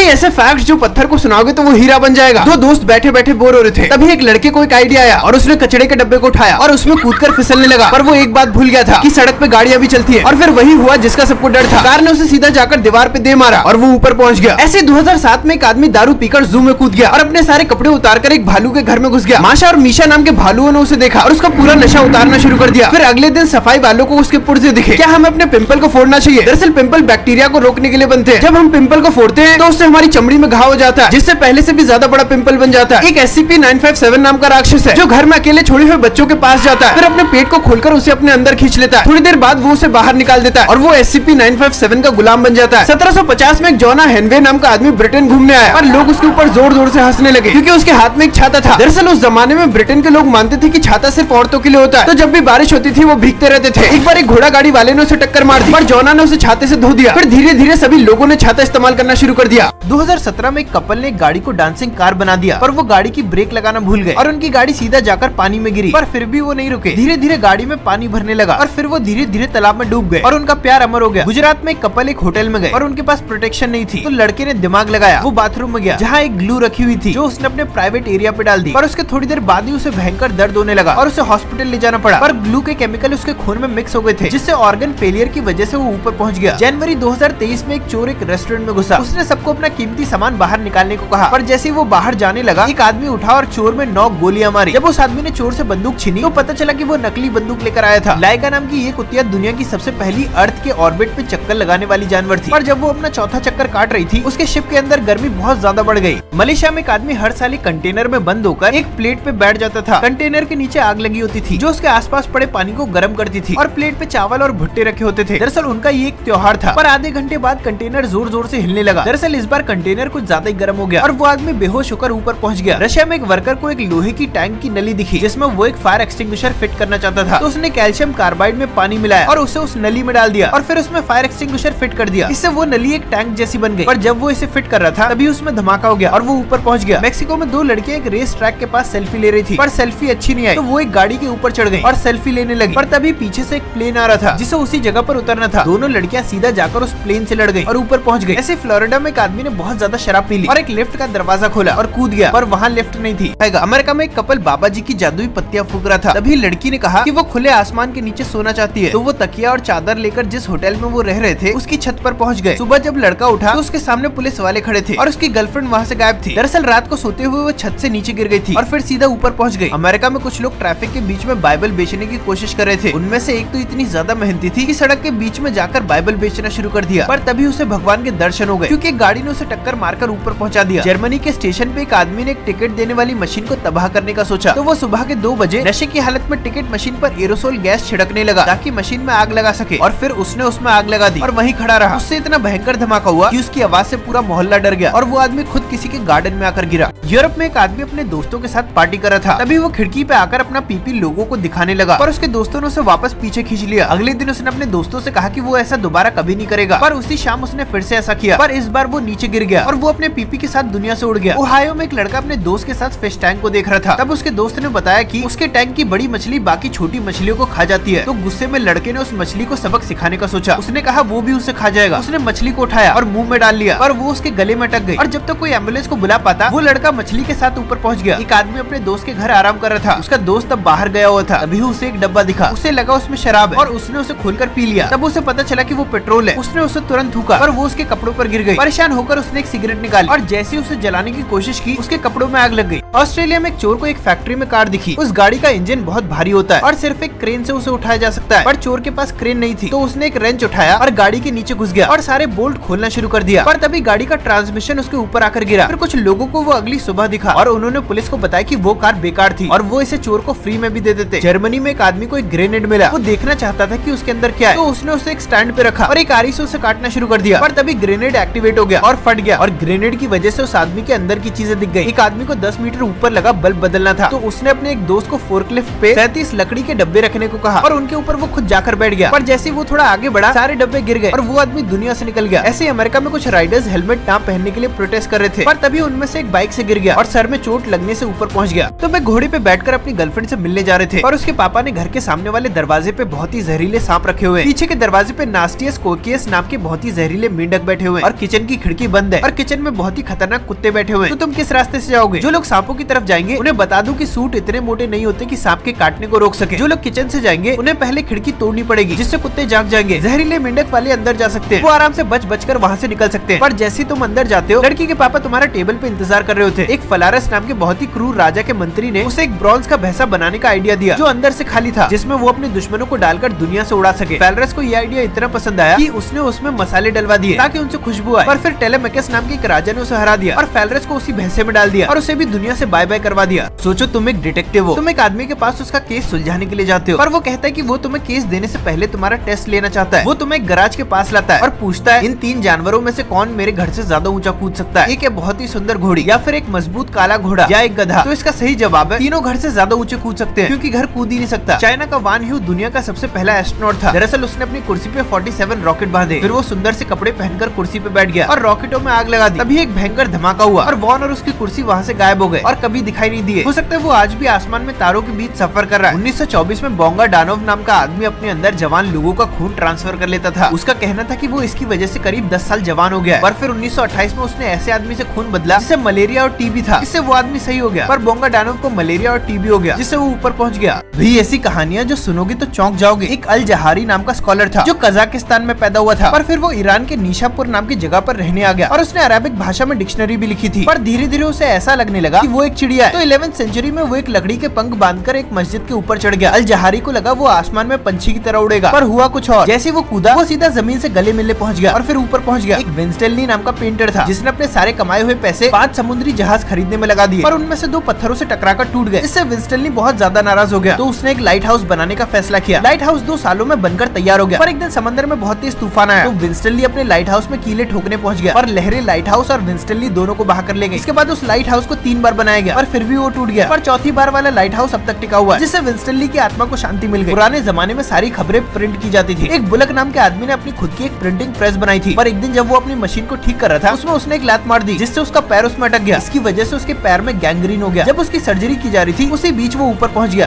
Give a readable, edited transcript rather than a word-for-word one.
ऐसे फैक्ट जो पत्थर को सुनाओगे तो वो हीरा बन जाएगा। दो दोस्त बैठे बैठे बोर हो रहे थे, तभी एक लड़के को एक आइडिया आया और उसने कचड़े के डब्बे को उठाया और उसमें कूदकर फिसलने लगा। पर वो एक बात भूल गया था कि सड़क पे गाड़ियां भी चलती है, और फिर वही हुआ जिसका सबको डर था। कार ने उसे सीधा जाकर दीवार पे दे मारा और वो ऊपर पहुंच गया। ऐसे 2007 में एक आदमी दारू पीकर जू में कूद गया और अपने सारे कपड़े उतारकर एक भालू के घर में घुस गया। माशा और मीशा नाम के भालुओं ने उसे देखा और उसका पूरा नशा उतारना शुरू कर दिया। फिर अगले दिन सफाई वालों को उसके पुर्जे दिखे। क्या हमें अपने पिंपल को फोड़ना चाहिए? दरअसल पिंपल बैक्टीरिया को रोकने के लिए बनते हैं। जब हम पिंपल को फोड़ते हैं तो उससे हमारी चमड़ी में घाव हो जाता है, जिससे पहले से भी ज्यादा बड़ा पिंपल बन जाता है। एक SCP-957 नाम का राक्षस है जो घर में अकेले छोड़े हुए बच्चों के पास जाता है, फिर अपने पेट को खोलकर उसे अपने अंदर खींच लेता है। थोड़ी देर बाद वो उसे बाहर निकाल देता है और वो SCP-957 का गुलाम बन जाता है। 1750 में एक जॉना हेनवे नाम का आदमी ब्रिटेन घूमने आया और लोग उसके ऊपर जोर जोर से हंसने लगे क्योंकि उसके हाथ में एक छाता था। दरअसल उस जमाने में ब्रिटेन के लोग मानते थे कि छाता सिर्फ औरतों के लिए होता है, तो जब भी बारिश होती थी वो भीगते रहते थे। एक बार एक घोड़ा गाड़ी वाले ने उसे टक्कर मार दी, पर जॉना ने उसे छाते से धो दिया। फिर धीरे धीरे सभी लोगों ने छाता इस्तेमाल करना शुरू कर दिया। 2017 में एक कपल ने एक गाड़ी को डांसिंग कार बना दिया, पर वो गाड़ी की ब्रेक लगाना भूल गए और उनकी गाड़ी सीधा जाकर पानी में गिरी। पर फिर भी वो नहीं रुके, धीरे धीरे गाड़ी में पानी भरने लगा और फिर वो धीरे धीरे तालाब में डूब गए और उनका प्यार अमर हो गया। गुजरात में एक कपल एक होटल में गए और उनके पास प्रोटेक्शन नहीं थी, तो लड़के ने दिमाग लगाया। वो बाथरूम में गया जहाँ एक ग्लू रखी हुई थी जो उसने अपने प्राइवेट एरिया पे डाल दी, पर उसके थोड़ी देर बाद ही उसे भयंकर दर्द होने लगा और उसे हॉस्पिटल ले जाना पड़ा। पर ग्लू के केमिकल उसके खून में मिक्स हो गए थे, जिससे ऑर्गन फेलियर की वजह से वो ऊपर पहुंच गया। जनवरी 2023 में एक चोर एक रेस्टोरेंट में घुसा। उसने सबको अपना कीमती सामान बाहर निकालने को कहा, पर जैसे ही वो बाहर जाने लगा एक आदमी उठा और चोर में 9 गोलियां मारी। जब उस आदमी ने चोर से बंदूक छीनी तो पता चला कि वो नकली बंदूक लेकर आया था। लाइका नाम की ये कुतिया दुनिया की सबसे पहली अर्थ के ऑर्बिट पे चक्कर लगाने वाली जानवर थी, पर जब वो अपना चौथा चक्कर काट रही थी उसके शिप के अंदर गर्मी बहुत ज्यादा बढ़ गई। मलेशिया में एक आदमी हर साल एक कंटेनर में बंद होकर एक प्लेट पे बैठ जाता था। कंटेनर के नीचे आग लगी होती थी जो उसके आसपास पड़े पानी को गर्म करती थी और प्लेट पे चावल और भुट्टे रखे होते थे। दरअसल उनका ये एक त्योहार था, पर आधे घंटे बाद कंटेनर जोर जोर से हिलने लगा। दरअसल इस बार कंटेनर कुछ ज्यादा ही गर्म हो गया और वो आदमी बेहोश होकर ऊपर पहुंच गया। रशिया में एक वर्कर को एक लोहे की टैंक की नली दिखी जिसमें वो एक फायर एक्सटिंग्विशर फिट करना चाहता था, तो उसने कैल्शियम कार्बाइड में पानी मिलाया और उसे उस नली में डाल दिया और फिर उसमें फायर एक्सटिंग्विशर फिट कर दिया। इससे वो नली एक टैंक जैसी बन गई। पर जब वो इसे फिट कर रहा था तभी उसमें धमाका हो गया और वो ऊपर पहुंच गया। मेक्सिको में 2 लड़कियां एक रेस ट्रैक के पास सेल्फी ले रही थी, पर सेल्फी अच्छी नहीं आई तो वो एक गाड़ी के ऊपर चढ़ गई और सेल्फी लेने लगी। पर तभी पीछे से एक प्लेन आ रहा था जिसे उसी जगह पर उतरना था। दोनों लड़कियां सीधा जाकर उस प्लेन से लड़ गई और ऊपर पहुंच गई। ऐसे फ्लोरिडा में एक आदमी ने बहुत ज्यादा शराब पी ली और एक लिफ्ट का दरवाजा खोला और कूद गया, पर वहाँ लिफ्ट नहीं थी। अमेरिका में एक कपल बाबा जी की जादुई पत्तियां फूंक रहा था, तभी लड़की ने कहा कि वो खुले आसमान के नीचे सोना चाहती है, तो वो तकिया और चादर लेकर जिस होटल में वो रह रहे थे उसकी छत पर पहुंच गए। सुबह जब लड़का उठा तो उसके सामने पुलिस वाले खड़े थे और उसकी गर्लफ्रेंड वहाँ से गायब थी। दरअसल रात को सोते हुए वो छत से नीचे गिर गई थी और फिर सीधा ऊपर पहुंच गई। अमेरिका में कुछ लोग ट्रैफिक के बीच में बाइबल बेचने की कोशिश कर रहे थे। उनमें से एक तो इतनी ज्यादा मेहनती थी कि सड़क के बीच में जाकर बाइबल बेचना शुरू कर दिया, पर तभी उसे भगवान के दर्शन हो गए क्योंकि एक गाड़ी ने उसे टक्कर मारकर ऊपर पहुंचा दिया। जर्मनी के स्टेशन पे एक आदमी ने एक टिकट देने वाली मशीन को तबाह करने का सोचा, तो वो सुबह के 2 बजे नशे की हालत में टिकट मशीन पर एरोसोल गैस छिड़कने लगा ताकि मशीन में आग लगा सके, और फिर उसने उसमें आग लगा दी और वहीं खड़ा रहा। उससे इतना भयंकर धमाका हुआ कि उसकी आवाज से पूरा मोहल्ला डर गया और वो आदमी खुद किसी के गार्डन में आकर गिरा। यूरोप में एक आदमी अपने दोस्तों के साथ पार्टी कर रहा था, तभी वो खिड़की पे आकर अपना पीपी लोगों को दिखाने लगा, पर उसके दोस्तों ने उसे वापस पीछे खींच लिया। अगले दिन उसने अपने दोस्तों से कहा कि वो ऐसा दोबारा कभी नहीं करेगा, पर उसी शाम उसने फिर से ऐसा किया, पर इस बार वो नीचे गिर गया और वो अपने पीपी के साथ दुनिया से उड़ गया। ओहायो में एक लड़का अपने दोस्त के साथ फिश टैंक को देख रहा था, तब उसके दोस्त ने बताया कि उसके टैंक की बड़ी मछली बाकी छोटी मछलियों को खा जाती है, तो गुस्से में लड़के ने उस मछली को सबक सिखाने का सोचा। उसने कहा वो भी उसे खा जाएगा। उसने मछली को उठाया और मुंह में डाल लिया, पर वो उसके गले में अटक गई और जब तक कोई एम्बुलेंस को बुला पाता वो लड़का मछली के साथ ऊपर पहुंच गया। एक आदमी अपने दोस्त के घर आराम कर रहा था, उसका दोस्त तब बाहर गया हुआ था, अभी उसे एक डब्बा दिखा, उसे लगा उसमें शराब है और उसने उसे खोलकर पी लिया। तब उसे पता चला कि वो पेट्रोल है। उसने उसे तुरंत थूका पर वो उसके कपड़ों पर गिर गई। परेशान होकर उसने एक सिगरेट निकाली और जैसे ही उसे जलाने की कोशिश की उसके कपड़ों में आग लग गई। ऑस्ट्रेलिया में एक चोर को एक फैक्ट्री में कार दिखी। उस गाड़ी का इंजन बहुत भारी होता है और सिर्फ एक क्रेन से उसे उठाया जा सकता है, पर चोर के पास क्रेन नहीं थी, तो उसने एक रेंच उठाया और गाड़ी के नीचे घुस गया और सारे बोल्ट खोलना शुरू कर दिया, पर तभी गाड़ी का ट्रांसमिशन उसके ऊपर आकर गिरा। फिर कुछ लोगों को वो अगली सुबह दिखा और उन्होंने पुलिस को बताया कि वो कार बेकार थी और वो इसे चोर को फ्री में भी दे देते। जर्मनी में एक आदमी को एक ग्रेनेड मिला, वो देखना चाहता था कि उसके अंदर क्या है, तो उसने उसे एक स्टैंड पे रखा और एक आरी से उसे काटना शुरू कर दिया, पर तभी ग्रेनेड एक्टिवेट हो गया और फट गया और ग्रेनेड की वजह से उस आदमी के अंदर की चीजें दिख गई। एक आदमी को 10 मीटर ऊपर लगा बल्ब बदलना था, तो उसने अपने एक दोस्त को फोर्कलिफ्ट पे 37 लकड़ी के डब्बे रखने को कहा और उनके ऊपर वो खुद जाकर बैठ गया, पर जैसे वो थोड़ा आगे बढ़ा सारे डब्बे गिर गए और वो आदमी दुनिया से निकल गया। ऐसे अमेरिका में कुछ राइडर्स हेलमेट ना पहनने के लिए प्रोटेस्ट कर रहे थे, पर तभी उनमें से एक बाइक से गिर गया और सर में चोट लगने से ऊपर पहुंच गया। तो मैं घोड़े पे बैठकर अपनी गर्लफ्रेंड से मिलने जा रहे थे और उसके पापा ने घर के सामने वाले दरवाजे पे बहुत ही जहरीले सांप रखे हुए, पीछे के दरवाजे पे नास्टियस कोकियस नाम के बहुत ही जहरीले मेंढक बैठे हुए और किचन की खिड़की बंद है और किचन में बहुत ही खतरनाक कुत्ते बैठे हुए हैं। तो तुम किस रास्ते से जाओगे? जो लोग सांपों की तरफ जाएंगे उन्हें बता दूं कि सूट इतने मोटे नहीं होते कि सांप के काटने को रोक सके। जो लोग किचन से जाएंगे उन्हें पहले खिड़की तोड़नी पड़ेगी जिससे कुत्ते जाग जाएंगे। जहरीले मेंढक वाले अंदर जा सकते हैं, वो आराम से बच कर वहाँ से निकल सकते हैं। पर जैसे तुम अंदर जाते हो लड़की के पापा तुम्हारा टेबल पे इंतजार कर रहे होते। एक फलारस नाम के बहुत ही क्रूर राजा के मंत्री ने उसे एक ब्रॉन्ज का भैंसा बनाने का आइडिया दिया जो अंदर से खाली था, जिसमें वो अपने दुश्मनों को डालकर दुनिया से उड़ा सके। फैलरस को ये आइडिया इतना पसंद आया कि उसने उसमें मसाले डलवा दिए ताकि उनसे खुशबू आए। पर फिर टेलेमेकस नाम के एक राजा ने उसे हरा दिया और फैलरस को उसी भैंसे में डाल दिया और उसे भी दुनिया से बाय बाय करवा दिया। सोचो तुम एक डिटेक्टिव हो, तुम एक आदमी के पास उसका केस सुलझाने के लिए जाते हो, पर वो कहता है कि वो तुम्हें केस देने से पहले तुम्हारा टेस्ट लेना चाहता है। वो तुम्हें एक गराज के पास लाता है और पूछता है इन 3 जानवरों में से कौन मेरे घर से ज्यादा ऊंचा कूद सकता है? एक है बहुत ही सुंदर घोड़ी, या फिर एक मजबूत काला घोड़ा, या एक गधा। तो इसका सही जवाब है तीनों घर से ज्यादा ऊंचे कूद सकते हैं क्योंकि घर कूद ही नहीं सकता। चाइना का वान ह्यू दुनिया का सबसे पहला एस्ट्रोनॉट था। दरअसल उसने अपनी कुर्सी पे 47 रॉकेट बांधे, फिर वो सुंदर से कपड़े पहनकर कुर्सी पे बैठ गया और रॉकेटों में आग लगा दी। तभी एक भयंकर धमाका हुआ और वॉन और उसकी कुर्सी वहाँ से गायब हो गए और कभी दिखाई नहीं दिए। हो सकता है वो आज भी आसमान में तारों के बीच सफर कर रहा है। 1924 में बोंगा डानोव नाम का आदमी अपने अंदर जवान लोगों का खून ट्रांसफर कर लेता था। उसका कहना था कि वो इसकी वजह से करीब 10 साल जवान हो गया। पर फिर 1928 में उसने ऐसे आदमी से खून बदला जिससे मलेरिया और टीबी था, इससे वो आदमी सही हो गया। पर बोंगा डानोव को मलेरिया और टीबी हो गया जिससे वो ऊपर पहुंच गया। भी ऐसी कहानियां जो सुनोगे तो चौंक जाओगे। एक अल जहारी नाम का स्कॉलर था जो कजाकिस्तान में पैदा हुआ था, पर फिर वो ईरान के निशापुर नाम की जगह पर रहने आ गया और उसने अरबिक भाषा में डिक्शनरी भी लिखी थी। पर धीरे धीरे उसे ऐसा लगने लगा कि वो एक चिड़िया है। तो 11वीं सेंचुरी में वो एक लकड़ी के पंख बांधकर एक मस्जिद के ऊपर चढ़ गया। अल जहारी को लगा वो आसमान में पंछी की तरह उड़ेगा, पर हुआ कुछ और। जैसे वो कूदा वो सीधा जमीन से गले मिलने पहुंच गया और फिर ऊपर पहुंच गया। एक विंस्टेल्नी नाम का पेंटर था जिसने अपने सारे कमाए हुए पैसे 5 समुद्री जहाज खरीदने में लगा दिए, पर उनमें से 2 पत्थरों से टकराकर टूट गए। इससे विंस्टेल्नी बहुत ज्यादा नाराज हो गया तो उसने एक लाइट हाउस बनाने का फैसला किया। लाइट हाउस 2 सालों में बनकर तैयार हो गया, पर एक दिन समंदर में बहुत तेज तूफान आया तो विंस्टेल्नी अपने लाइट हाउस में कीले ठोकने पहुंच गया और लहरें लाइट हाउस और विंस्टेल्नी दोनों को बहा कर ले गई। इसके बाद उस लाइट हाउस को 3 बार बनाया गया पर फिर भी वो टूट गया। पर चौथी बार वाला लाइट हाउस अब तक टिका हुआ है जिससे विंस्टेल्नी की आत्मा को शांति मिल गई। पुराने जमाने में सारी खबरें प्रिंट की जाती थी। एक बुलक नाम के आदमी ने अपनी खुद की एक प्रिंटिंग प्रेस बनाई थी, पर एक दिन जब वो अपनी मशीन को ठीक कर रहा था उसमें उसने एक लात मार दी जिससे उसका पैर उसमें अटक गया। इसकी वजह से उसके पैर में गैंग्रीन हो गया। जब उसकी सर्जरी की जा रही थी उसी बीच वो ऊपर पहुंच गया।